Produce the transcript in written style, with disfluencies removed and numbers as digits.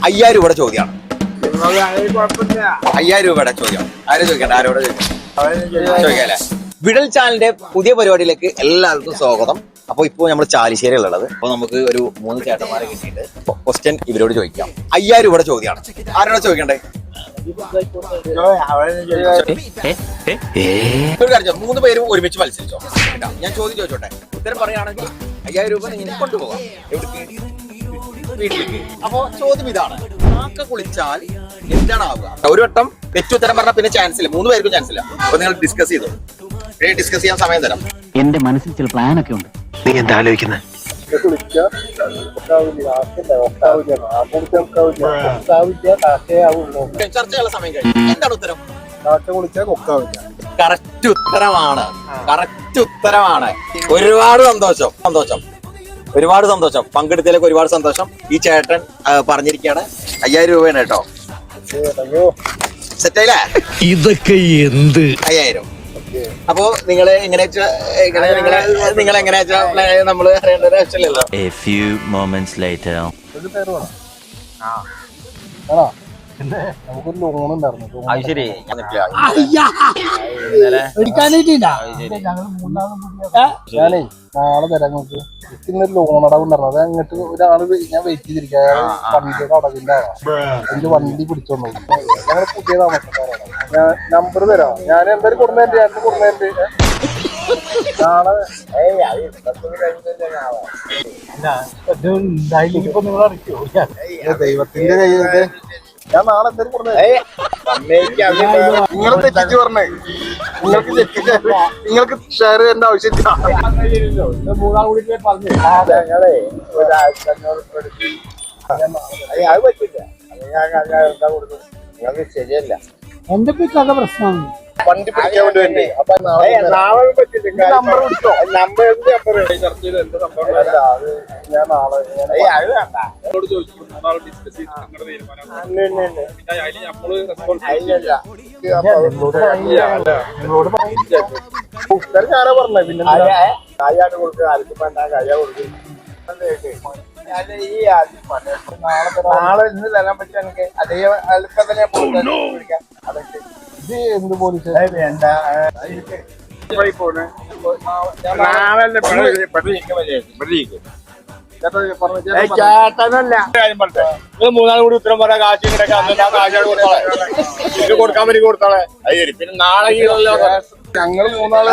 5000 രൂപയുടെ ചോദ്യമാണ്. 5000 രൂപയുടെ ചോദ്യം. ആരും ചോദിക്കണ്ട, ആരോട് ചോദിക്കാല്ലേ? വിടൽ ചാനലിന്റെ പുതിയ പരിപാടിയിലേക്ക് എല്ലാവർക്കും സ്വാഗതം. അപ്പൊ ഇപ്പൊ നമ്മൾ ചാലിശ്ശേരിയിലുള്ളത്. അപ്പൊ നമുക്ക് ഒരു 3 ചേട്ടന്മാരെ കിട്ടിയിട്ട് ക്വസ്റ്റ്യൻ ഇവരോട് ചോദിക്കാം. 5000 രൂപയുടെ ചോദ്യമാണ്. ആരോട് ചോദിക്കണ്ടേ? ഒരു കാര്യം, 3 പേരും ഒരുമിച്ച് മത്സരിച്ചോ. ഞാൻ ചോദ്യം ചോദിച്ചോട്ടെ, ഉത്തരം പറയുകയാണെങ്കിൽ 5000 രൂപ നിങ്ങൾ കൊണ്ടുപോകാം. എവിടേക്ക്? വീട്ടിലേക്ക്. അപ്പൊ ചോദ്യം ഇതാണ്, കാക്ക കുളിച്ചാൽ എന്താണ് ആവുക? ഒരു വട്ടം തെറ്റുത്തരം പറഞ്ഞാൽ പിന്നെ ചാൻസ് ഇല്ല, 3 പേർക്കും ചാൻസ് ഇല്ല. അപ്പൊ നിങ്ങൾ ഡിസ്കസ് ചെയ്തോ. ഡിസ്കസ് ചെയ്യാൻ സമയം തരാം. എന്റെ മനസ്സിൽ ചില പ്ലാനൊക്കെ ഉണ്ട്. നീ എന്താ ആലോചിക്കുന്നത്? ചർച്ചയുള്ള സമയം കഴിഞ്ഞു. എന്താണ് ഉത്തരം? കറക്റ്റ് ഉത്തരമാണ്. കറക്റ്റ് ഉത്തരമാണ്. ഒരുപാട് സന്തോഷം. ഒരുപാട് സന്തോഷം. പങ്കെടുത്തതിലേക്ക് ഒരുപാട് സന്തോഷം. ഈ ചേട്ടൻ പറഞ്ഞിരിക്കുകയാണ് 5000 രൂപയാണ് കേട്ടോ. സെറ്റായില്ലേ? ഇതൊക്കെ എന്ത്? 5000. അപ്പോ നിങ്ങൾ എങ്ങനെ നമ്മള് അറിയേണ്ടത് ആവശ്യമില്ലല്ലോ. നമുക്കൊരു ലോൺ ഉണ്ടായിരുന്നു. അത് ശരി. ഞാനേ നാളെ തരാൻ നോക്ക്. ഇന്നൊരു ലോൺ അടവുണ്ടായിരുന്നു. അത് അങ്ങോട്ട് ഒരാള് ഞാൻ വെയിറ്റ് ചെയ്തിരിക്കുക. വണ്ടിയുടെ അടവിന്റെ എന്റെ വണ്ടി പിടിച്ചോണ്ടു. ഞങ്ങൾ പുതിയ താമസക്കാരാണ്. ഞാൻ നമ്പർ തരാം. ഞാൻ എന്തായാലും കൊടുന്നേന്റെ നാളെ ഇപ്പൊ നിങ്ങൾ അറിയിക്കോ? ദൈവത്തിന്റെ കയ്യിൽ ഞാൻ നാളെ എന്തായാലും കൊടുന്നേ. നിങ്ങൾ തെറ്റിച്ച് പറഞ്ഞേ. നിങ്ങൾക്ക് ഷെയർ ചെയ്യേണ്ട ആവശ്യമില്ല. അത് പറ്റില്ല. നിങ്ങൾക്ക് ശരിയല്ല. എന്റെ പിക്കൊക്കെ പ്രശ്നമാണ്. വണ്ടി പിടിക്കാൻ വേണ്ടി വേണ്ടി. അപ്പൊ നാളെ പറ്റില്ല. നമ്പർ പിടിച്ചോ. നമ്പർ ഞാൻ നാളെ ഞാനാ പറഞ്ഞേ. പിന്നെ കായാണ് കൊടുക്കുക. ആർക്കും വേണ്ട കായ കൊടുക്കും. നാളെ ഇന്ന് തരാൻ പറ്റും എനിക്ക്. അതേ അല്പം തന്നെ പിടിക്കാം. അതൊക്കെ ഇത് എന്ത് പോലീസ് വേണ്ട. ചേട്ടനല്ല മൂന്നാൾ കൂടി ഉത്തരം പറയാൻ കാശ് കൊടുക്കാൻ വേണ്ടി കൊടുത്തോളെ. പിന്നെ നാളെ ഞങ്ങൾ മൂന്നാളെ